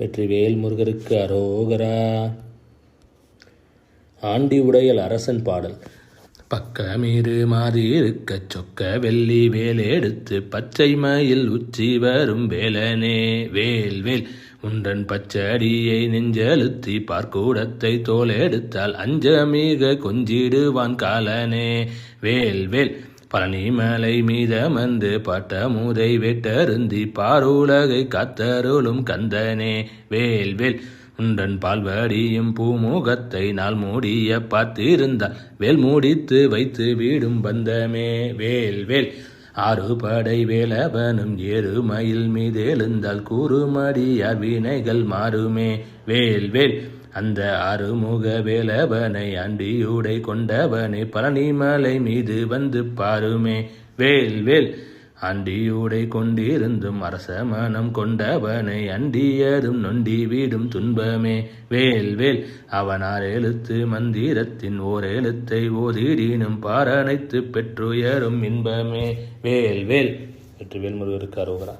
வெற்றிவேல் முருகருக்கு அரோகரா. ஆண்டி உடையல் அரசன் பாடல். பக்கமீறு மாறி இருக்கச் சொக்க வெள்ளி வேலெடுத்து பச்சை மயில் உச்சி வரும் வேலனே வேல்வேல் உன்றன் பச்சடியை நெஞ்செழுத்தி பார்க்கூடத்தை தோலெடுத்தால் அஞ்சமிக கொஞ்சிடுவான் காலனே வேல்வேல் பழனிமலை மீதமர்ந்து பட்ட மூதை வெட்டருந்தி பாருலகை காத்தருளும் கந்தனே வேல்வேல் உன்றன் பால்வடியும் பூமுகத்தை நாள் மூடிய பார்த்திருந்தால் வேல் மூடித்து வைத்து வீடும் பந்தமே வேல்வேல் ஆறுபடை வேலவனும் ஏறுமயில் மீது எழுந்தால் கூறுமடியார் வினைகள் மாறுமே வேல்வேல் அந்த ஆறுமுக வேலவனை அண்டியுடை கொண்டவனை பழனிமலை மீது வந்து பாருமே வேல்வேல் அண்டியுடை கொண்டிருந்தும் அரச மனம் கொண்டவனை அண்டியதும் நொண்டி வீடும் துன்பமே வேல்வேல் அவனார் எழுத்து மந்திரத்தின் ஓர் எழுத்தை ஓதிடினும் பாரணைத்து பெற்றுயரும் இன்பமே வேல்வேல். வெற்றிவேல் முருகருக்கு அரோகரா.